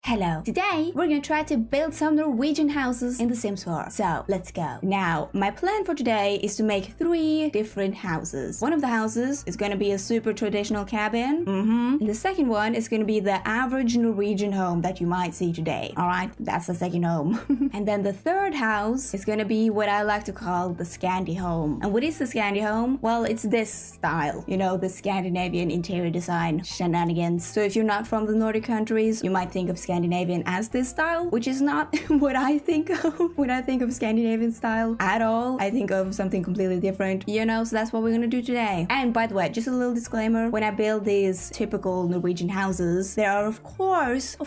Hello. Today, we're gonna try to build some Norwegian houses in the Sims 4. So, let's go. Now, my plan for today is to make 3 different houses. One of the houses is gonna be a super traditional cabin. And the second one is gonna be the average Norwegian home that you might see today. Alright, that's the second home. And then the third house is gonna be what I like to call the Scandi home. And what is the Scandi home? Well, it's this style. You know, the Scandinavian interior design shenanigans. So if you're not from the Nordic countries, you might think of Scandinavian as this style, which is not what I think of when I think of Scandinavian style at all. I think of something completely different, you know, so that's what we're gonna do today. And by the way, just a little disclaimer, when I build these typical Norwegian houses, there are of course,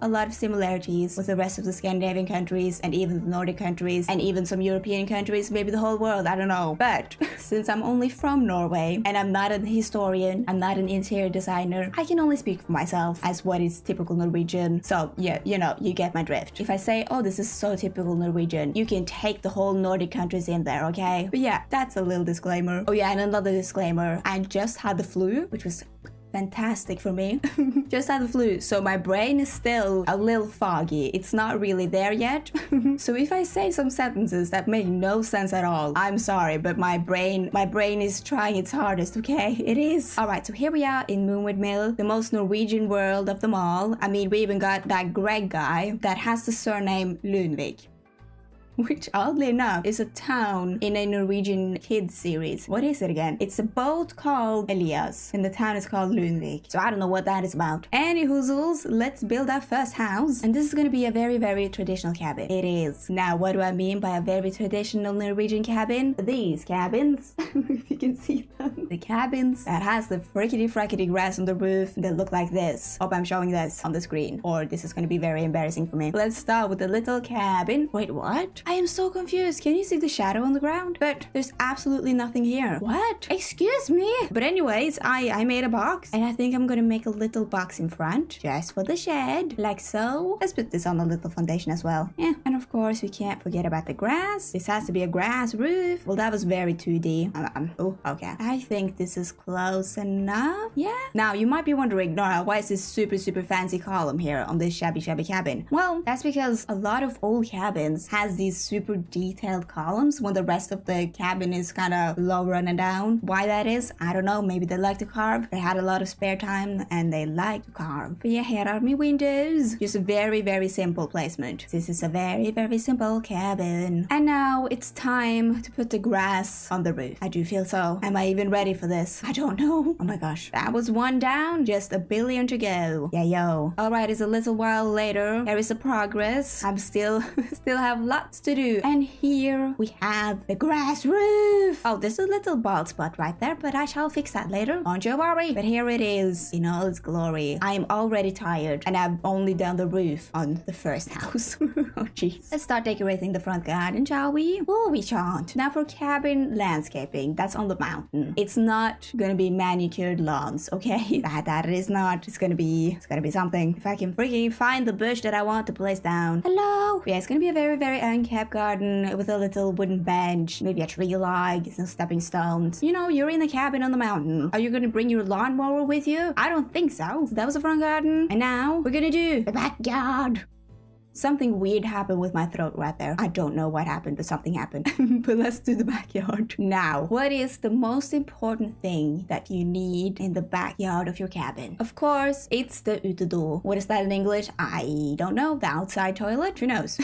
a lot of similarities with the rest of the Scandinavian countries and even the Nordic countries and even some European countries, maybe the whole world, I don't know. But since I'm only from Norway and I'm not a historian, I'm not an interior designer, I can only speak for myself as what is typical Norwegian. So yeah, you know, you get my drift. If I say, oh, this is so typical Norwegian, you can take the whole Nordic countries in there, okay? But yeah, that's a little disclaimer. Oh yeah, and another disclaimer, I just had the flu, which was fantastic for me. Just had the flu, so my brain is still a little foggy. It's not really there yet. So if I say some sentences that make no sense at all, I'm sorry, but my brain is trying its hardest, okay? It is. Alright, so here we are in Moonwood Mill, the most Norwegian world of them all. I mean, we even got that Greg guy that has the surname Lundvik, which oddly enough is a town in a Norwegian kids series. What is it again? It's a boat called Elias and the town is called Lundvik. So I don't know what that is about. Any hoozles, let's build our first house. And this is gonna be a very, very traditional cabin. It is. Now, what do I mean by a very traditional Norwegian cabin? These cabins, if you can see them. The cabins that has the frickety-frackety grass on the roof that look like this. Hope I'm showing this on the screen, or this is gonna be very embarrassing for me. Let's start with the little cabin. Wait, what? I am so confused. Can you see the shadow on the ground? But there's absolutely nothing here. What? Excuse me. But anyways, I made a box and I think I'm gonna make a little box in front just for the shed, like so. Let's put this on a little foundation as well. Yeah, and of course we can't forget about the grass. This has to be a grass roof. Well, that was very 2D. Oh, okay. I think this is close enough. Yeah. Now you might be wondering, Nora, why is this super fancy column here on this shabby cabin? Well, that's because a lot of old cabins has these super detailed columns when the rest of the cabin is kind of lower and down. Why that is, I don't know. Maybe they like to carve. They had a lot of spare time and they like to carve. But yeah, here are my windows. Just a very simple placement. This is a very simple cabin. And now it's time to put the grass on the roof. I do feel so. Am I even ready for this? I don't know. Oh my gosh. That was one down. Just a billion to go. Yeah, yo. Alright, it's a little while later. There is a progress. I'm still have lots to do. And here we have the grass roof. Oh, there's a little bald spot right there, but I shall fix that later. Don't you worry. But here it is in all its glory. I am already tired and I've only done the roof on the first house. Oh jeez. Let's start decorating the front garden, shall we? Oh, we shan't. Now for cabin landscaping, that's on the mountain. It's not gonna be manicured lawns, okay? That it is not. It's gonna be something. If I can freaking find the bush that I want to place down. Hello. Yeah, it's gonna be a very unkept garden with a little wooden bench, maybe a tree log, some stepping stones. You know, you're in a cabin on the mountain. Are you gonna bring your lawnmower with you? I don't think so. That was the front garden. And now we're gonna do the backyard. Something weird happened with my throat right there. I don't know what happened, but something happened. But let's do the backyard. Now, what is the most important thing that you need in the backyard of your cabin? Of course, it's the utedo. What is that in English? I don't know. The outside toilet? Who knows?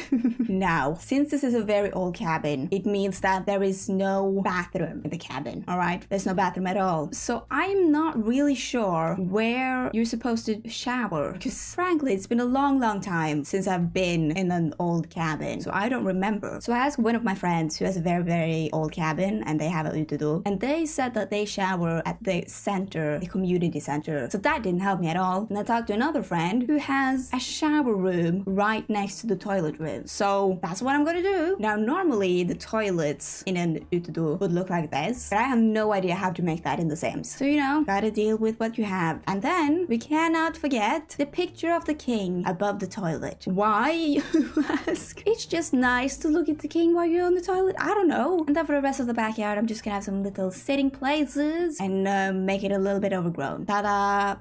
Now, since this is a very old cabin, it means that there is no bathroom in the cabin, all right? There's no bathroom at all. So I'm not really sure where you're supposed to shower because frankly, it's been a long time since I've been in an old cabin, so I don't remember. So I asked one of my friends who has a very old cabin and they have a utedo, and they said that they shower at the center, the community center. So that didn't help me at all. And I talked to another friend who has a shower room right next to the toilet room. So that's what I'm gonna do. Now normally the toilets in an utedo would look like this, but I have no idea how to make that in the Sims. So you know, gotta deal with what you have. And then we cannot forget the picture of the king above the toilet. Why? you ask? It's just nice to look at the king while you're on the toilet. I don't know. And then for the rest of the backyard, I'm just gonna have some little sitting places and make it a little bit overgrown. Ta-da!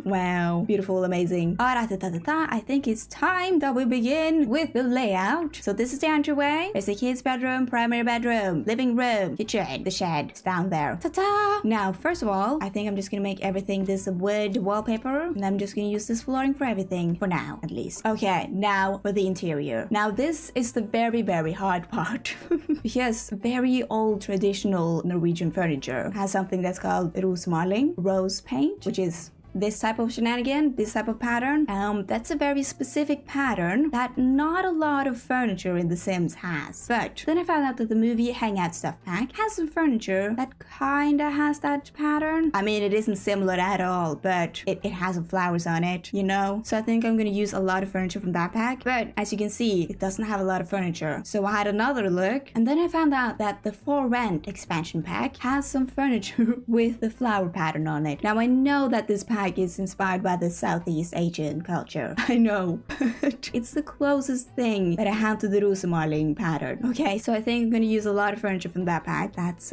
Wow, beautiful, amazing. I think it's time that we begin with the layout. So this is the entryway. There's the kids' bedroom, primary bedroom, living room, kitchen, the shed is down there. Ta-ta! Now, first of all, I think I'm just gonna make everything this wood wallpaper, and I'm just gonna use this flooring for everything, for now, at least. Okay, now for the interior. Now, this is the very, very hard part. Because very old traditional Norwegian furniture has something that's called rosmaling, rose paint, which is this type of shenanigan, this type of pattern. That's a very specific pattern that not a lot of furniture in The Sims has. But then I found out that the movie Hangout Stuff Pack has some furniture that kinda has that pattern. I mean, it isn't similar at all, but it has some flowers on it, you know? So I think I'm gonna use a lot of furniture from that pack. But as you can see, it doesn't have a lot of furniture. So I had another look, and then I found out that the For Rent expansion pack has some furniture with the flower pattern on it. Now I know that this pack is inspired by the Southeast Asian culture. I know, but it's the closest thing that I have to the rosmaling pattern. Okay, so I think I'm gonna use a lot of furniture from that pack. That's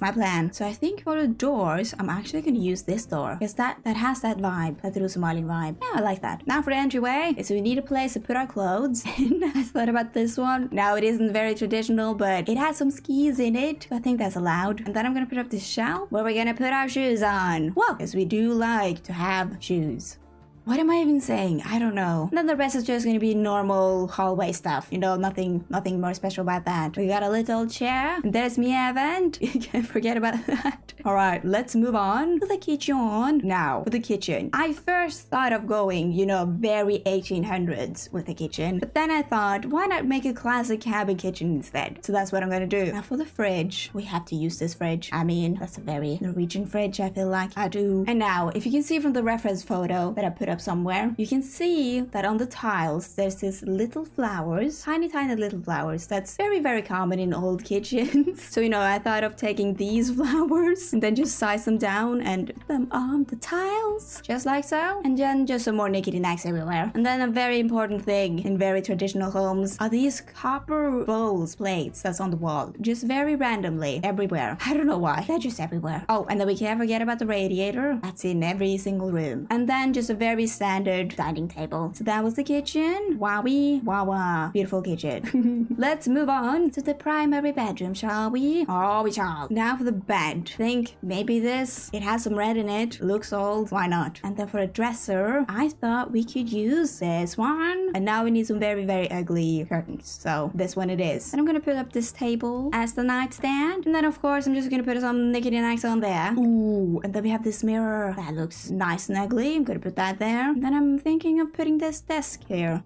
my plan. So I think for the doors, I'm actually gonna use this door because that has that vibe, that rosmaling vibe. Yeah, I like that. Now for the entryway, so we need a place to put our clothes. And I thought about this one. Now it isn't very traditional, but it has some skis in it. So I think that's allowed. And then I'm gonna put up this shelf where we're gonna put our shoes on. Well, because we do like to have shoes. What am I even saying? I don't know. And then the rest is just gonna be normal hallway stuff. You know, nothing more special about that. We got a little chair. And there's me, Evan. You can't forget about that. Alright, let's move on to the kitchen. Now, for the kitchen. I first thought of going, you know, very 1800s with the kitchen. But then I thought, why not make a classic cabin kitchen instead? So that's what I'm gonna do. Now for the fridge, we have to use this fridge. I mean, that's a very Norwegian fridge, I feel like. I do. And now, if you can see from the reference photo that I put up somewhere, you can see that on the tiles there's these little flowers, tiny little flowers. That's very, very common in old kitchens. So, you know, I thought of taking these flowers and then just size them down and put them on the tiles, just like so. And then just some more nickety knacks everywhere. And then a very important thing in very traditional homes are these copper bowls, plates that's on the wall, just very randomly everywhere. I don't know why, they're just everywhere. Oh, and then we can't forget about the radiator. That's in every single room. And then just a very standard dining table. So that was the kitchen. Wowie, wah. Beautiful kitchen. Let's move on to the primary bedroom, shall we? Oh, we shall. Now for the bed. Think maybe this. It has some red in it. Looks old. Why not? And then for a dresser, I thought we could use this one. And now we need some very, very ugly curtains. So this one it is. And I'm gonna put up this table as the nightstand. And then of course I'm just gonna put some nickety knacks on there. Ooh, and then we have this mirror. That looks nice and ugly. I'm gonna put that there. Then I'm thinking of putting this desk here.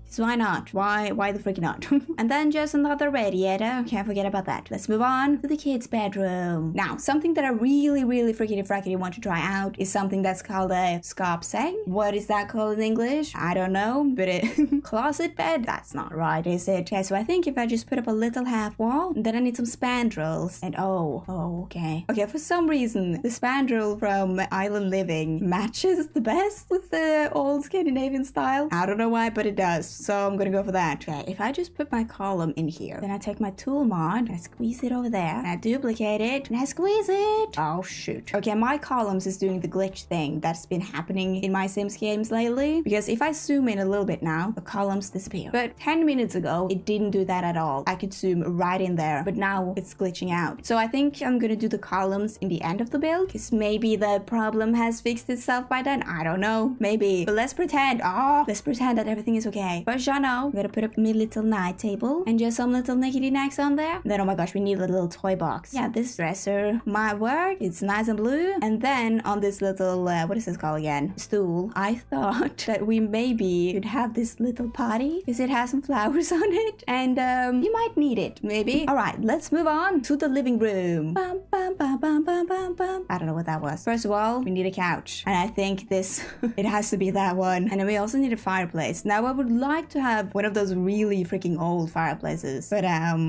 So why not? Why the freaking not? And then just another radiator. Can't forget about that. Let's move on to the kids' bedroom. Now, something that I really frackety want to try out is something that's called a skapseng. What is that called in English? I don't know, but closet bed? That's not right, is it? Okay, so I think if I just put up a little half wall, then I need some spandrels. And okay. Okay, for some reason, the spandrel from Island Living matches the best with the old Scandinavian style. I don't know why, but it does. So I'm gonna go for that. Okay, if I just put my column in here, then I take my tool mod, I squeeze it over there, and I duplicate it, and I squeeze it. Oh shoot. Okay, my columns is doing the glitch thing that's been happening in my Sims games lately. Because if I zoom in a little bit now, the columns disappear. But 10 minutes ago, it didn't do that at all. I could zoom right in there, but now it's glitching out. So I think I'm gonna do the columns in the end of the build, because maybe the problem has fixed itself by then. I don't know, maybe. But let's pretend that everything is okay. But you know, I'm gonna put up my little night table and just some little nickety knacks on there. And then, oh my gosh, we need a little toy box. Yeah, this dresser might work. It's nice and blue. And then on this little, what is this called again? Stool. I thought that we maybe could have this little potty because it has some flowers on it. And you might need it, maybe. All right, let's move on to the living room. Bum, bum. I don't know what that was. First of all, we need a couch. And I think this, it has to be that one. And then we also need a fireplace. Now, I would like to have one of those really freaking old fireplaces. But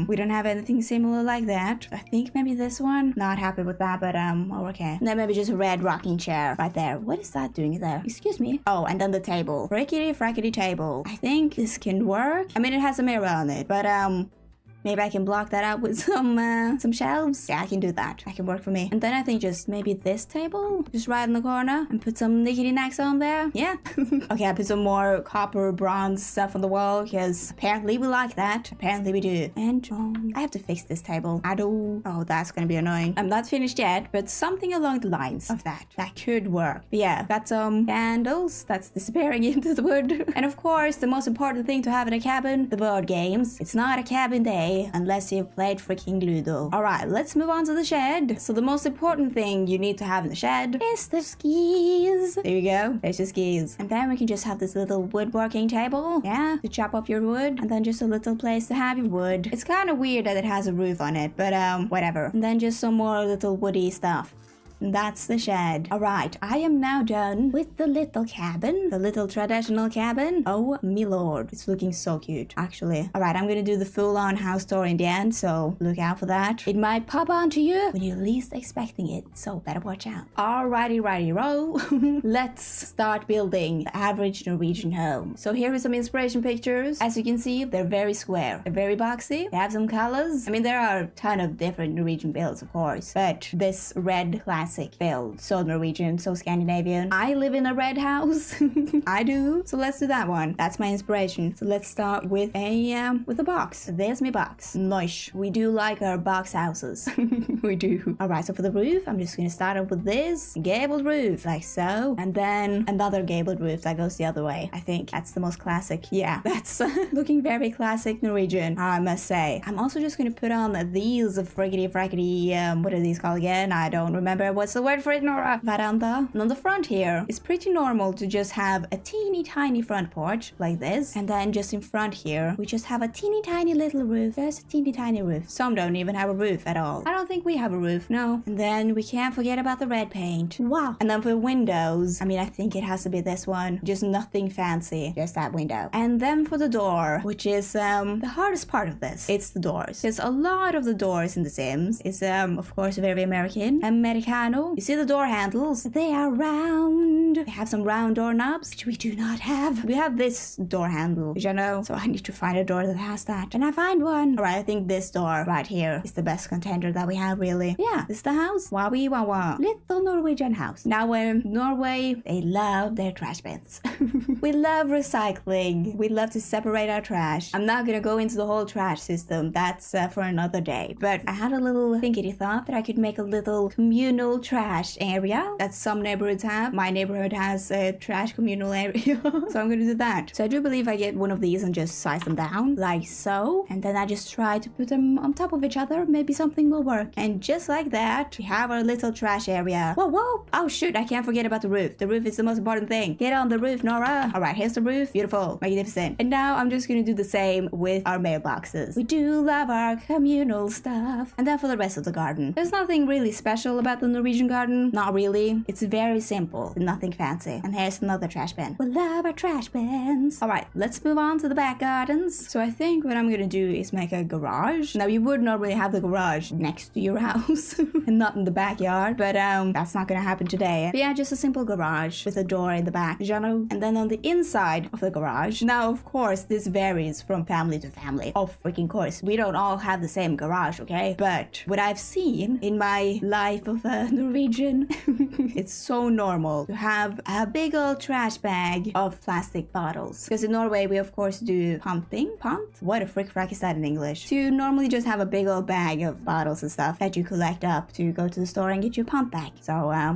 we don't have anything similar like that. I think maybe this one. Not happy with that, but oh, okay. And then maybe just a red rocking chair right there. What is that doing there? Excuse me. Oh, and then the table. Frickety frackety table. I think this can work. I mean, it has a mirror on it, but maybe I can block that out with some shelves. Yeah, I can do that. That can work for me. And then I think just maybe this table, just right in the corner, and put some knickety-knacks on there. Yeah. Okay, I put some more copper, bronze stuff on the wall because apparently we like that. Apparently we do. And I have to fix this table. I do. Oh, that's gonna be annoying. I'm not finished yet, but something along the lines of that. That could work. But yeah, got some candles that's disappearing into the wood. And of course, the most important thing to have in a cabin, the board games. It's not a cabin day unless you've played freaking Ludo. Alright, let's move on to the shed. So the most important thing you need to have in the shed is the skis. There you go. There's the skis. And then we can just have this little woodworking table. Yeah, to chop up your wood. And then just a little place to have your wood. It's kind of weird that it has a roof on it, but whatever. And then just some more little woody stuff. That's the shed. Alright, I am now done with the little cabin. The little traditional cabin. Oh, me lord. It's looking so cute, actually. Alright, I'm gonna do the full-on house tour in the end, so look out for that. It might pop onto you when you're least expecting it, so better watch out. Alrighty, roll. Let's start building the average Norwegian home. So here are some inspiration pictures. As you can see, they're very square. They're very boxy. They have some colors. I mean, there are a ton of different Norwegian builds, of course, but this red classic build, so Norwegian, so Scandinavian. I live in a red house. I do. So let's do that one. That's my inspiration. So let's start with a box. There's my box. Nice. We do like our box houses. We do. Alright, so for the roof, I'm just gonna start up with this gabled roof, like so. And then another gabled roof that goes the other way. I think that's the most classic. Yeah, that's looking very classic Norwegian, I must say. I'm also just gonna put on these friggity frackety, what are these called again? I don't remember. What's the word for it, Nora? Veranda. And on the front here, it's pretty normal to just have a teeny tiny front porch like this. And then just in front here, we just have a teeny tiny little roof. There's a teeny tiny roof. Some don't even have a roof at all. I don't think we have a roof, no. And then we can't forget about the red paint. Wow. And then for windows, I mean, I think it has to be this one. Just nothing fancy. Just that window. And then for the door, which is the hardest part of this, it's the doors. There's a lot of the doors in The Sims. It's of course very American. You see the door handles? They are round. They have some round doorknobs, which we do not have. We have this door handle, which I know, so I need to find a door that has that. And I find one. Alright, I think this door right here is the best contender that we have, really. Yeah, this is the house. Wowie wah wah. Little Norwegian house. Now, Norway, they love their trash bins. We love recycling. We love to separate our trash. I'm not gonna go into the whole trash system. That's for another day. But I had a little thinkity thought that I could make a little communal trash area that some neighborhoods have. My neighborhood has a trash communal area. So I'm gonna do that. So I do believe I get one of these and just size them down like so. And then I just try to put them on top of each other. Maybe something will work. And just like that, we have our little trash area. Whoa, whoa. Oh shoot, I can't forget about the roof. The roof is the most important thing. Get on the roof, Nora. Alright, here's the roof. Beautiful. Magnificent. And now I'm just gonna do the same with our mailboxes. We do love our communal stuff. And then for the rest of the garden, there's nothing really special about the Norwegian garden. Not really. It's very simple. Nothing fancy. And here's another trash bin. We love our trash bins. Alright, let's move on to the back gardens. So I think what I'm gonna do is make a garage. Now you would normally have the garage next to your house and not in the backyard, but that's not gonna happen today. But yeah, just a simple garage with a door in the back, you know? And then on the inside of the garage, now of course this varies from family to family. Oh freaking course, we don't all have the same garage, okay? But what I've seen in my life of a Norwegian, it's so normal to have a big old trash bag of plastic bottles. Because in Norway we of course do punting. Punt? What a frick frack is that in English? To normally just have a big old bag of bottles and stuff that you collect up to go to the store and get your punt bag. So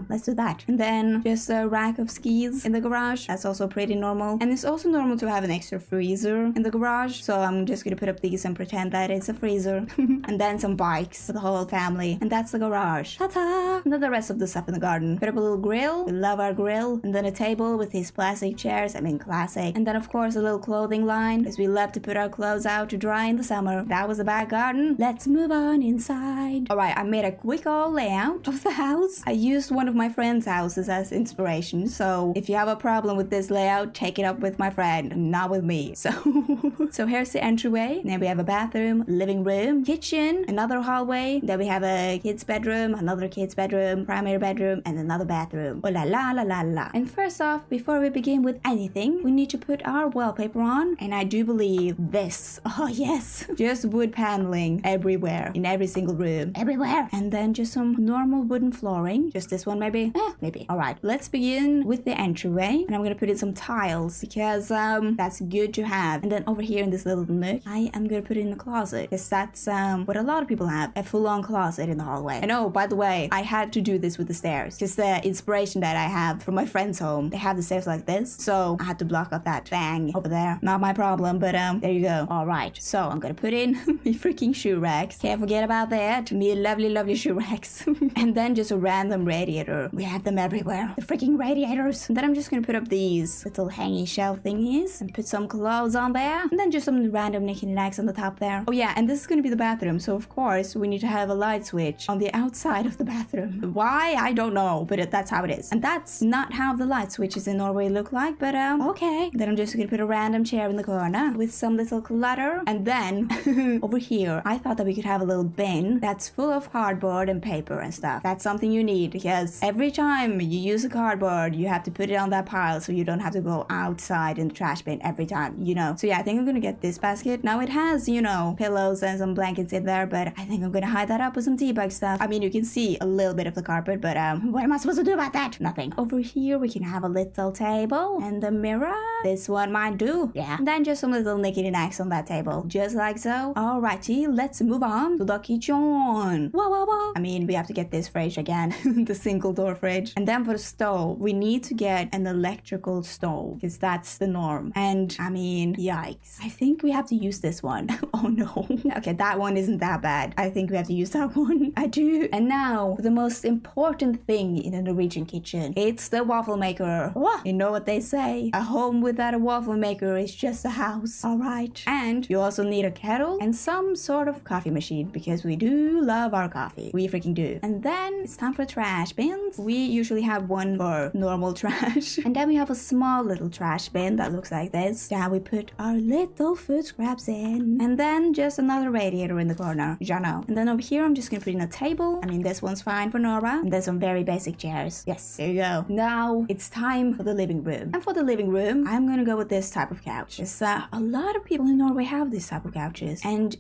let's do that. And then just a rack of skis in the garage. That's also pretty normal. And it's also normal to have an extra freezer in the garage. So I'm just gonna put up these and pretend that it's a freezer. And then some bikes for the whole family. And that's the garage. Ta-ta! and then the rest of the stuff in the garden. Put up a little grill. We love our grill. And then a table with these plastic chairs. I mean, classic. And then, of course, a little clothing line, because we love to put our clothes out to dry in the summer. That was the back garden. Let's move on inside. Alright, I made a quick all layout of the house. I used one of my friend's houses as inspiration, so if you have a problem with this layout, take it up with my friend, not with me. So here's the entryway. Then we have a bathroom, living room, kitchen, another hallway. Then we have a kid's bedroom, another kid's bedroom, primary bedroom, and another bathroom. Oh la la la la la. And first off, before we begin with anything, we need to put our wallpaper on, and I do believe this. Oh yes, just wood paneling everywhere, in every single room, everywhere. And then just some normal wooden flooring, just this one maybe. Maybe. All right, let's begin with the entryway, and I'm gonna put in some tiles because that's good to have. And then over here in this little nook, I am gonna put in a closet, because that's what a lot of people have, a full-on closet in the hallway. And oh, by the way, I had to do this with the stairs, just the inspiration that I have from my friend's home. They have the stairs like this, so I had to block up that bang over there. Not my problem, but there you go. All right, so I'm gonna put in my freaking shoe racks. Can't forget about that. Me lovely shoe racks. And then just a random radiator. We have them everywhere. The freaking radiators. And then I'm just gonna put up these little hanging shelf thingies and put some clothes on there. And then just some random knickknacks on the top there. Oh yeah, and this is gonna be the bathroom. So of course we need to have a light switch on the outside of the bathroom. Why? I don't know, but that's how it is. And that's not how the light switches in Norway look like, but okay. Then I'm just gonna put a random chair in the corner with some little clutter. And then over here, I thought that we could have a little bin that's full of cardboard and paper and stuff. That's something you need, because every time you use a cardboard, you have to put it on that pile so you don't have to go outside in the trash bin every time, you know. So yeah, I think I'm gonna get this basket. Now it has, you know, pillows and some blankets in there, but I think I'm gonna hide that up with some tea bag stuff. I mean, you can see a little bit of the carpet, but what am I supposed to do about that? Nothing. Over here, we can have a little table and a mirror. This one might do. Yeah. And then just some little knickknacks on that table, just like so. Alrighty, let's move on to the kitchen. Whoa. I mean, we have to get this fridge again, the single door fridge. And then for the stove, we need to get an electrical stove, because that's the norm. And I mean, yikes. I think we have to use this one. Oh no. Okay, that one isn't that bad. I think we have to use that one. I do. And now, the most important thing in a Norwegian kitchen. It's the waffle maker. What? You know what they say? A home without a waffle maker is just a house. Alright. And you also need a kettle and some sort of coffee machine, because we do love our coffee. We freaking do. And then it's time for trash bins. We usually have one for normal trash. And then we have a small little trash bin that looks like this. That we put our little food scraps in. And then just another radiator in the corner. You know. And then over here, I'm just gonna put in a table. I mean, this one's fine for Nora. And there's some very basic chairs. Yes, there you go. Now it's time for the living room. And for the living room, I'm gonna go with this type of couch. It's, a lot of people in Norway have this type of couches. And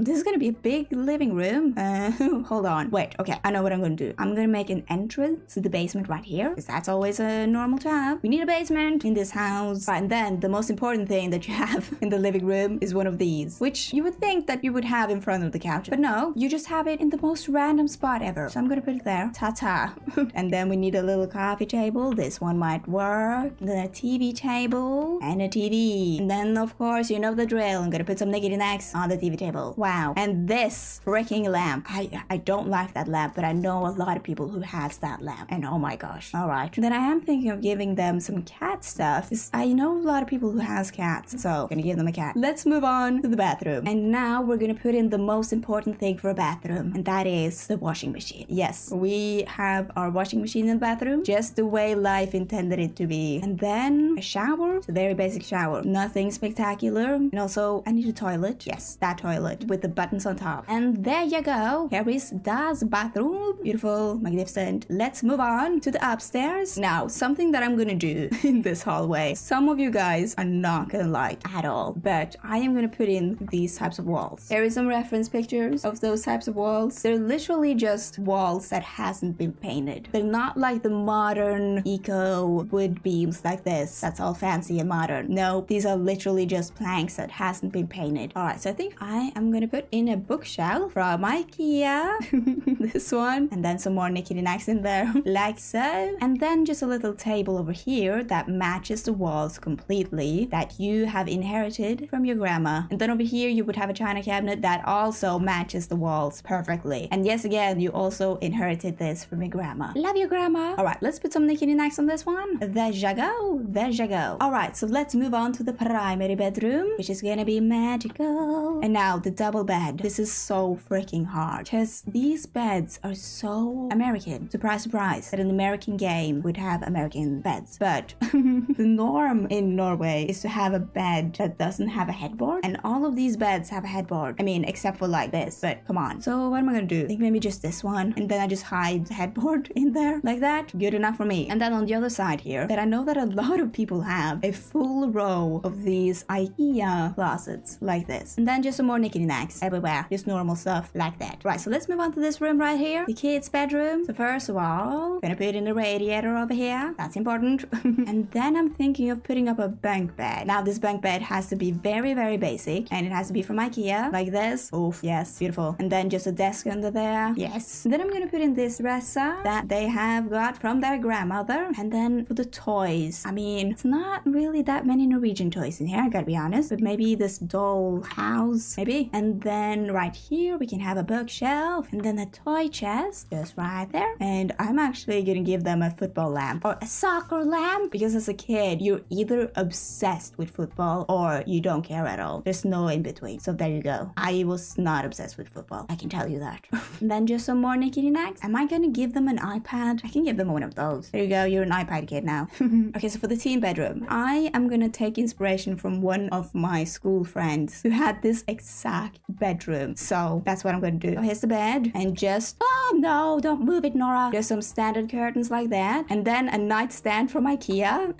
this is gonna be a big living room. Hold on. Wait, okay. I know what I'm gonna do. I'm gonna make an entrance to the basement right here, because that's always normal to have. We need a basement in this house. Right, and then the most important thing that you have in the living room is one of these, which you would think that you would have in front of the couch. But no, you just have it in the most random spot ever. So I'm gonna put it there. Ta-ta. And then we need a little coffee table. This one might work. And then a TV table and a TV. And then, of course, you know the drill. I'm gonna put some knickknacks on the TV table. Wow. And this freaking lamp. I don't like that lamp, but I know a lot of people who has that lamp. And oh my gosh. All right. Then I am thinking of giving them some cat stuff. I know a lot of people who has cats, so I'm gonna give them a cat. Let's move on to the bathroom. And now we're gonna put in the most important thing for a bathroom, and that is the washing machine. Yes, we have our washing machine in the bathroom, just the way life intended it to be. And then a shower. It's a very basic shower. Nothing spectacular. And also, I need a toilet. Yes, that toilet with the buttons on top. And there you go. Here is Das bathroom. Beautiful, magnificent. Let's move on to the upstairs. Now, something that I'm gonna do in this hallway, some of you guys are not gonna like at all, but I am gonna put in these types of walls. There is some reference pictures of those types of walls. They're literally just walls that hasn't been painted. They're not like the modern eco wood beams like this. That's all fancy and modern. No, these are literally just planks that hasn't been painted. Alright, so I think I am gonna put in a bookshelf from IKEA. This one. And then some more knickknacks in there. Like so. And then just a little table over here that matches the walls completely, that you have inherited from your grandma. And then over here you would have a china cabinet that also matches the walls perfectly. And yes, again, you also also inherited this from my grandma. Love you, grandma. All right, let's put some knickknacks on this one. There you go. There you go. All right, so let's move on to the primary bedroom, which is gonna be magical. And now the double bed. This is so freaking hard because these beds are so American. Surprise, surprise. That an American game would have American beds. But the norm in Norway is to have a bed that doesn't have a headboard. And all of these beds have a headboard. I mean, except for like this, but come on. So what am I gonna do? I think maybe just this one. And then I just hide the headboard in there like that. Good enough for me. And then on the other side here, that I know that a lot of people have a full row of these IKEA closets like this. And then just some more knickknacks everywhere. Just normal stuff like that. Right, so let's move on to this room right here. The kids' bedroom. So first of all, gonna put in the radiator over here. That's important. And then I'm thinking of putting up a bunk bed. Now this bunk bed has to be very, very basic. And it has to be from IKEA. Like this. Oof, yes, beautiful. And then just a desk under there. Yes. And then I'm gonna put in this dresser that they have got from their grandmother. And then for the toys, I mean, it's not really that many Norwegian toys in here, I gotta be honest. But maybe this doll house, maybe. And then right here we can have a bookshelf. And then a toy chest just right there. And I'm actually gonna give them a football lamp or a soccer lamp, because as a kid you're either obsessed with football or you don't care at all. There's no in between. So there you go. I was not obsessed with football, I can tell you that. And then just some more knickknacks. Am I gonna give them an iPad? I can give them one of those. There you go, you're an iPad kid now. Okay, so for the teen bedroom, I am gonna take inspiration from one of my school friends who had this exact bedroom. So that's what I'm gonna do. So here's the bed, and just, oh no, don't move it, Nora. Just some standard curtains like that, and then a nightstand from IKEA.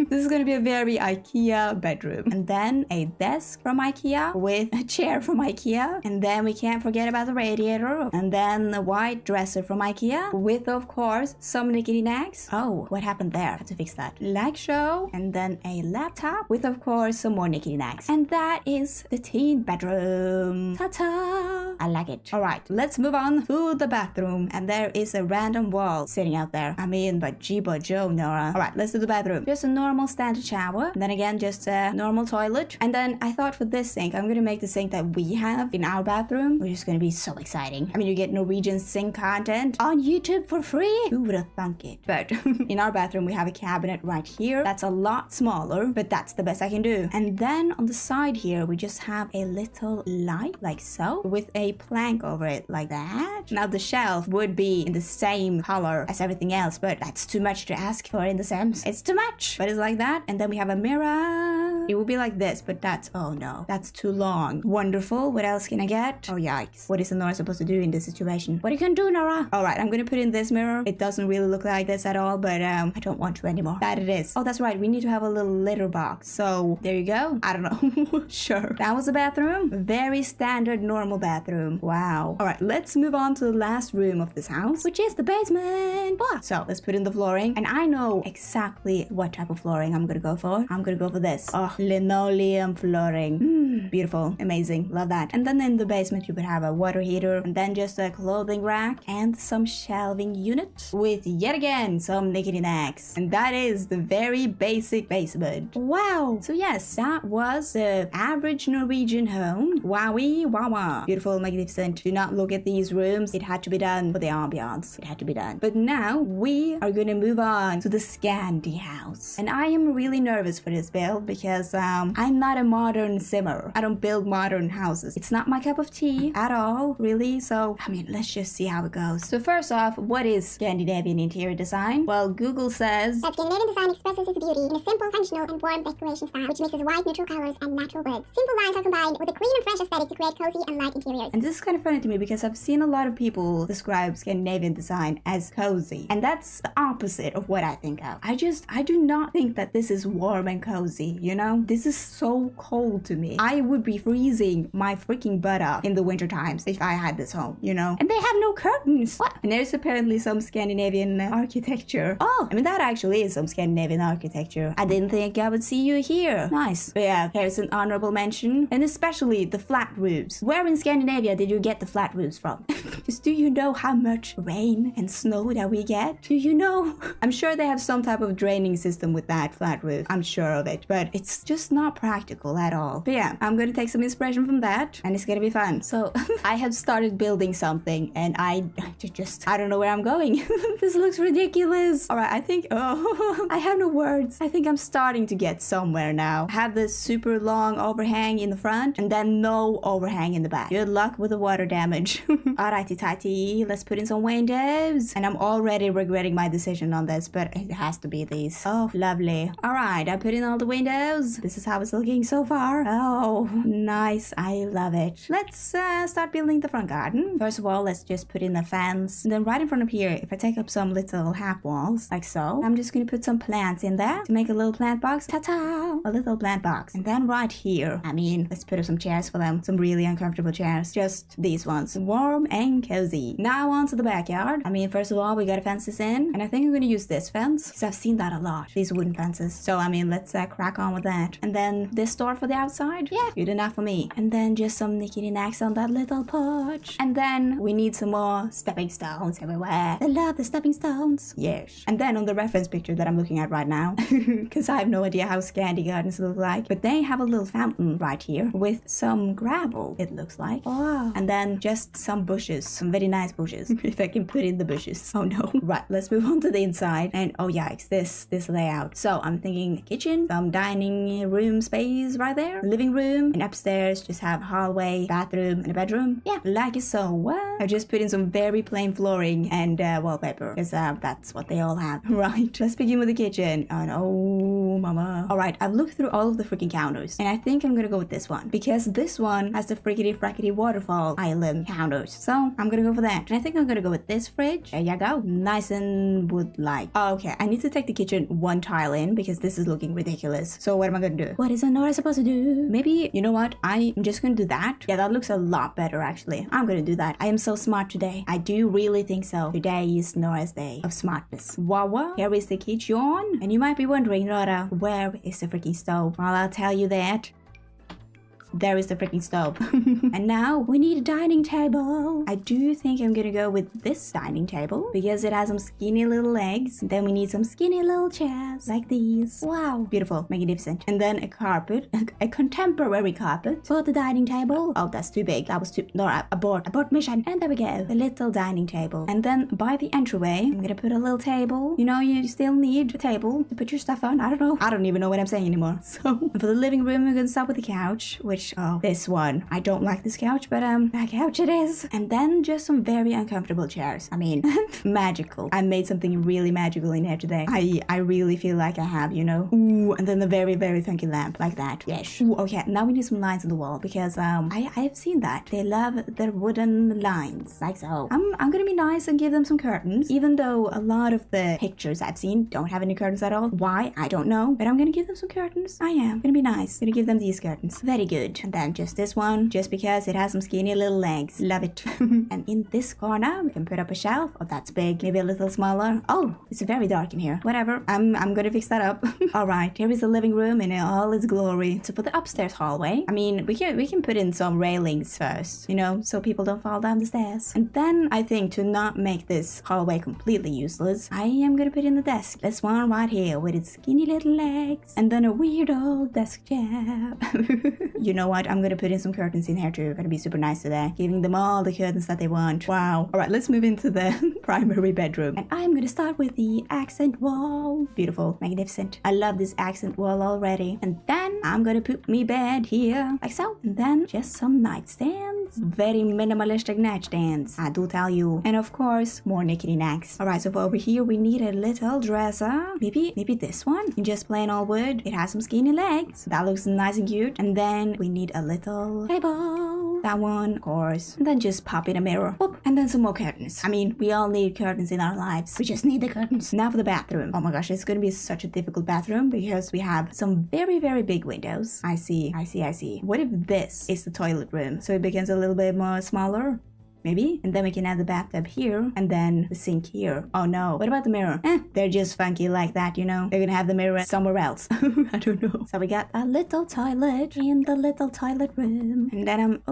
This is gonna be a very IKEA bedroom. And then a desk from IKEA with a chair from IKEA, and then we can't forget about the radiator, and then a white dresser from IKEA with, of course, some knickknacks. Oh, what happened there? I have to fix that. Like show, and then a laptop with, of course, some more knickknacks. And that is the teen bedroom. Ta-ta! I like it. All right, let's move on to the bathroom. And there is a random wall sitting out there. I mean, but Jibo Joe, Nora. All right, let's do the bathroom. Just a normal standard shower. And then again, just a normal toilet. And then I thought for this sink, I'm gonna make the sink that we have in our bathroom, which is gonna be so exciting. I mean, you get Norwegian sink content on YouTube for free. Who would have thunk it? But in our bathroom, we have a cabinet right here. That's a lot smaller, but that's the best I can do. And then on the side here, we just have a little light like so, with a plank over it like that. Now the shelf would be in the same color as everything else, but that's too much to ask for in the Sims. It's too much, but it's like that. And then we have a mirror. It would be like this, but that's, oh no, that's too long. Wonderful. What else can I get? Oh yikes. What is Nora supposed to do in this situation? What are you gonna do, Nora? All right, I'm gonna put in this mirror. It doesn't really look like this at all, but I don't want to anymore. That it is. Oh, that's right. We need to have a little litter box. So there you go. I don't know. Sure. That was the bathroom. Very standard, normal bathroom. Wow. All right, let's move on to the last room of this house, which is the basement. Blah. So let's put in the flooring. And I know exactly what type of flooring I'm gonna go for. I'm gonna go for this. Oh, linoleum flooring. Beautiful. Amazing. Love that. And then in the basement, you would have a water heater, and then just a clothing rack and some shelving unit with yet again some knickknacks. And that is the very basic basement. Wow. So yes, that was the average Norwegian home. Wowie, wawa. Beautiful, magnificent. Do not look at these rooms. It had to be done for the ambiance. It had to be done. But now we are gonna move on to the Scandi house. And I am really nervous for this build because I'm not a modern simmer. I don't build modern houses. It's not my cup of tea at all, really. So, I mean, let's just see how it goes. So first off, what is Scandinavian interior design? Well, Google says that Scandinavian design expresses its beauty in a simple, functional, and warm decoration style, which mixes wide, neutral colors and natural woods. Simple lines are combined with a clean and fresh aesthetic to create cozy and light interiors. And this is kind of funny to me because I've seen a lot of people describe Scandinavian design as cozy. And that's the opposite of what I think of. I do not think that this is warm and cozy, you know? This is so cold to me. I would be freezing my freaking butt up in the winter times if I had this home, you know? And they have no curtains. What? And there's apparently some Scandinavian architecture. Oh, I mean, that actually is some Scandinavian architecture. I didn't think I would see you here. Nice. But yeah, here's an honorable mention. And especially the flat roofs. Where in Scandinavia did you get the flat roofs from? Just do you know how much rain and snow that we get? Do you know? I'm sure they have some type of draining system with that flat roof. I'm sure of it. But it's just not practical at all. But yeah, I'm gonna take some inspiration from that and it's gonna be fun. So I have started building something and I don't know where I'm going. This looks ridiculous. All right, I think, oh, I have no words. I think I'm starting to get somewhere now. I have this super long overhang in the front and then no overhang in the back. Good luck with the water damage. Alrighty tighty, let's put in some windows. And I'm already regretting my decision on this, but it has to be these. Oh, lovely. Alright, I put in all the windows. This is how it's looking so far. Oh, nice. I love it. Let's start building the front garden. First of all, let's just put in the fence. And then right in front of here, if I take up some little half walls, like so, I'm just gonna put some plants in there to make a little plant box. Ta-ta! A little plant box. And then right here, I mean, let's put up some chairs for them. Some really uncomfortable chairs. Just these ones. Warm and cozy. Now on to the backyard. I mean, first of all, we gotta fence this in. And I think I'm gonna use this fence because I've seen that a lot. These wooden fences. So, I mean, let's crack on with that. And then this door for the outside. Yeah, good enough for me. And then just some knickety-knacks on that little porch. And then we need some more stepping stones everywhere. I love the stepping stones. Yes. And then on the reference picture that I'm looking at right now, because I have no idea how Scandi gardens look like, but they have a little fountain right here with some gravel, it looks like. Wow. And then just some bushes, some very nice bushes. If I can put in the bushes. Oh no. Right, let's move on to the inside. And oh yikes, this layout. So I'm thinking kitchen, some dining room space right there, living room, and upstairs just have hallway, bathroom, and a bedroom. Yeah, like so. What? I just put in some very plain flooring and wallpaper because that's what they all have. Right, let's begin with the kitchen. And oh mama. Alright, I've looked through all of the freaking counters and I think I'm gonna go with this one because this one has the frickety frackety waterfall island counters. So I'm gonna go for that. And I think I'm gonna go with this fridge. There you go. Nice and wood-like. Oh, okay, I need to take the kitchen one tile in because this is looking ridiculous. So what am I gonna do? What is Nora supposed to do? Maybe, you know what? I'm just gonna do that. Yeah, that looks a lot better actually. I'm gonna do that. I am so smart today. I do really think so. Today is Nora's day of smartness. Wawa, here is the kitchen. And you might be wondering, Nora, where is the freaking stove? Well, I'll tell you that. There is the freaking stove. And now we need a dining table. I do think I'm gonna go with this dining table because it has some skinny little legs. Then we need some skinny little chairs like these. Wow, beautiful, magnificent. And then a carpet, a contemporary carpet for the dining table. Oh, that's too big. That was too, no, abort mission. And there we go, the little dining table. And then by the entryway, I'm gonna put a little table. You know, you still need a table to put your stuff on. I don't even know what I'm saying anymore. So for the living room, we're gonna start with the couch, which this one. I don't like this couch, but that couch it is. And then just some very uncomfortable chairs. I mean, magical. I made something really magical in here today. I really feel like I have, you know. Ooh, and then the very, very funky lamp like that. Yes. Ooh, okay, now we need some lines on the wall because I've seen that. They love their wooden lines, like so. I'm gonna be nice and give them some curtains, even though a lot of the pictures I've seen don't have any curtains at all. Why? I don't know, but I'm gonna give them some curtains. I am gonna be nice. Gonna give them these curtains. Very good. And then just this one, just because it has some skinny little legs. Love it. And in this corner, we can put up a shelf. Oh, that's big. Maybe a little smaller. Oh, it's very dark in here. Whatever. I'm gonna fix that up. All right, here is the living room in all its glory. So for the upstairs hallway, I mean, we can put in some railings first, you know, so people don't fall down the stairs. And then I think to not make this hallway completely useless, I am gonna put in the desk. This one right here with its skinny little legs. And then a weird old desk chair. You know what? I'm gonna put in some curtains in here too. Gonna be super nice today, giving them all the curtains that they want. Wow. All right, let's move into the primary bedroom. And I'm gonna start with the accent wall. Beautiful, magnificent. I love this accent wall already. And then I'm gonna put me bed here, like so. And then just some nightstands. Very minimalistic nightstands, I do tell you. And of course, more knickety knacks. All right, so for over here, we need a little dresser. Maybe this one in just plain old wood. It has some skinny legs. That looks nice and cute. And then we need a little table. That one, of course. And then just pop in a mirror. Whoop. And then some more curtains. I mean, we all need curtains in our lives. We just need the curtains. Now for the bathroom. Oh my gosh, it's gonna be such a difficult bathroom because we have some very, very big windows. I see. What if this is the toilet room? So it becomes a little bit more smaller? Maybe? And then we can add the bathtub here and then the sink here. Oh no. What about the mirror? They're just funky like that, you know? They're gonna have the mirror somewhere else. I don't know. So we got a little toilet in the little toilet room. And then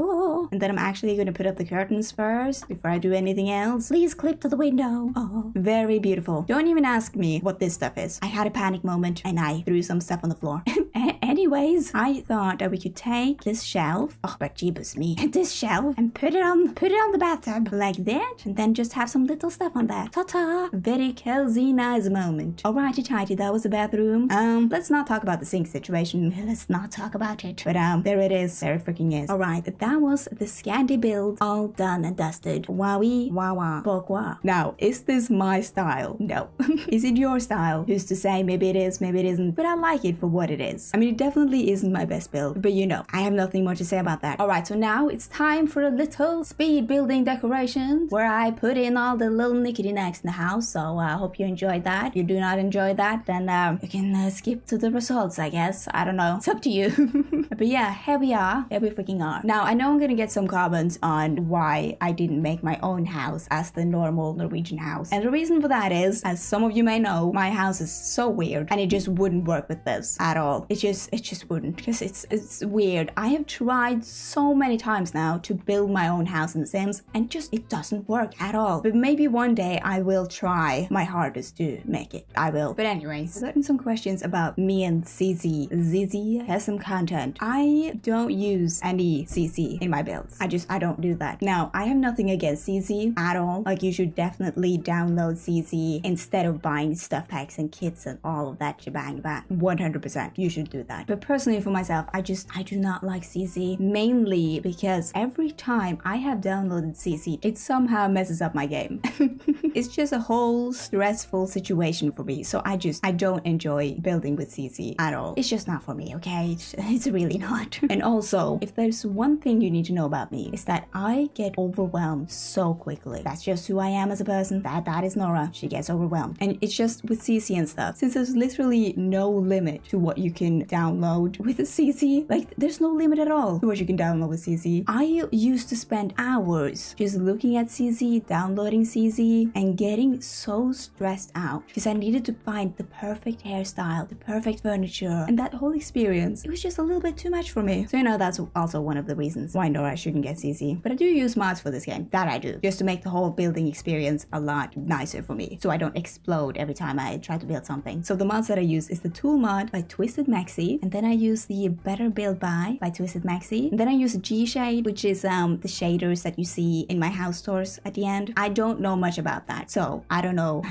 I'm actually gonna put up the curtains first before I do anything else. Please clip to the window. Oh, very beautiful. Don't even ask me what this stuff is. I had a panic moment and I threw some stuff on the floor. Anyways, I thought that we could take this shelf, oh but jeebus me, this shelf, and put it on the bathtub like that, and then just have some little stuff on that. Ta-ta! Very cozy, nice moment. Alrighty tighty, that was the bathroom. Let's not talk about the sink situation. Let's not talk about it. But there it is. There it freaking is. Alright, that was the Scandi build, all done and dusted. Wowie, wawa, pourquoi? Now, is this my style? No. Is it your style? Who's to say? Maybe it is, maybe it isn't. But I like it for what it is. I mean, it definitely isn't my best build. But you know, I have nothing more to say about that. Alright, so now it's time for a little speed building decoration where I put in all the little nickety knacks in the house. So I hope you enjoyed that. If you do not enjoy that, then you can skip to the results, I guess. I don't know. It's up to you. But yeah, here we are. Here we freaking are. Now, I know I'm gonna get some comments on why I didn't make my own house as the normal Norwegian house. And the reason for that is, as some of you may know, my house is so weird and it just wouldn't work with this at all. It just wouldn't, because it's weird. I have tried so many times now to build my own house in The Sims and just it doesn't work at all. But maybe one day I will try my hardest to make it. I will. But anyways, getting some questions about me and CC. ZZ has some content. I don't use any CC in my builds. I don't do that. Now, I have nothing against CC at all. Like, you should definitely download CC instead of buying stuff packs and kits and all of that shebang bang. 100%. You should do that. But personally for myself, I do not like CC, mainly because every time I have downloaded CC, it somehow messes up my game. It's just a whole stressful situation for me. So I don't enjoy building with CC at all. It's just not for me, okay? It's really not. And also, if there's one thing you need to know about me, is that I get overwhelmed so quickly. That's just who I am as a person. That is Nora. She gets overwhelmed. And it's just with CC and stuff. Since there's literally no limit to what you can download with a CC, like there's no limit at all to what you can download with CC. I used to spend hours just looking at CC, downloading CC, and getting so stressed out because I needed to find the perfect hairstyle, the perfect furniture, and that whole experience. It was just a little bit too much for me. So you know, that's also one of the reasons why Nora shouldn't get CC. But I do use mods for this game. That I do. Just to make the whole building experience a lot nicer for me. So I don't explode every time I try to build something. So the mods that I use is the tool mod by Twisted Maxi. And then I use the Better Build by Twisted Maxi. And then I use G-Shade, which is the shaders that you see in my house tours at the end. I don't know much about that. So I don't know.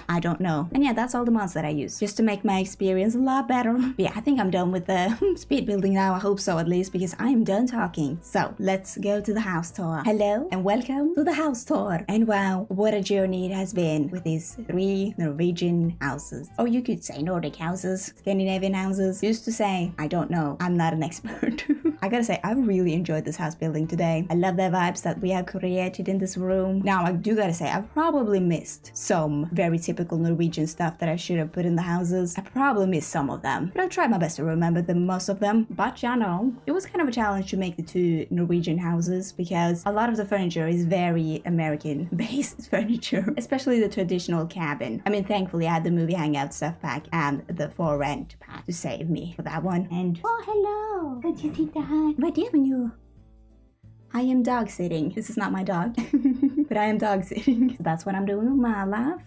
I don't know. And yeah, that's all the mods that I use. Just to make my experience a lot better. But yeah, I think I'm done with the speed building now. I hope so, at least, because I am done talking. So let's go to the house tour. Hello and welcome to the house tour. And wow, what a journey it has been with these 3 Norwegian houses. Or you could say Nordic houses, Scandinavian houses. Used to say, I don't know. I'm not an expert. I gotta say, I really enjoyed this house building today. I love the vibes that we have created in this room. Now, I do gotta say, I've probably missed some very typical Norwegian stuff that I should have put in the houses. I probably missed some of them, but I'll try my best to remember most of them. But you know, it was kind of a challenge to make the 2 Norwegian houses because a lot of the furniture is very American-based furniture, especially the traditional cabin. I mean, thankfully, I had the movie hangout stuff pack and the for rent pack to save me for that one. And oh, hello! Don't you think that? Vad är det nu? I am dog sitting. This is not my dog, but I am dog sitting. So that's what I'm doing with my life.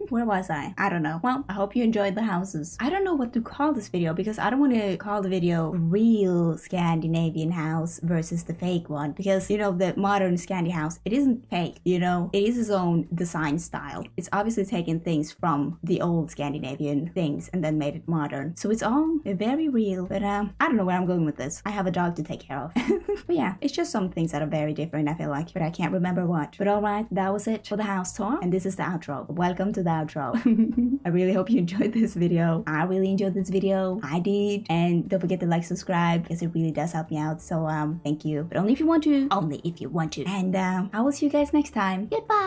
Where was I? I don't know. Well, I hope you enjoyed the houses. I don't know what to call this video because I don't want to call the video real Scandinavian house versus the fake one, because you know, the modern Scandi house, it isn't fake, you know, it is its own design style. It's obviously taken things from the old Scandinavian things and then made it modern. So it's all very real, but I don't know where I'm going with this. I have a dog to take care of. But yeah, it's just some things that are very different, I feel like, but I can't remember what. But alright, that was it for the house tour, and this is the outro. Welcome to the outro. I really hope you enjoyed this video. I really enjoyed this video. I did. And don't forget to like, subscribe, because it really does help me out. So thank you. But only if you want to. Only if you want to. And I will see you guys next time. Goodbye.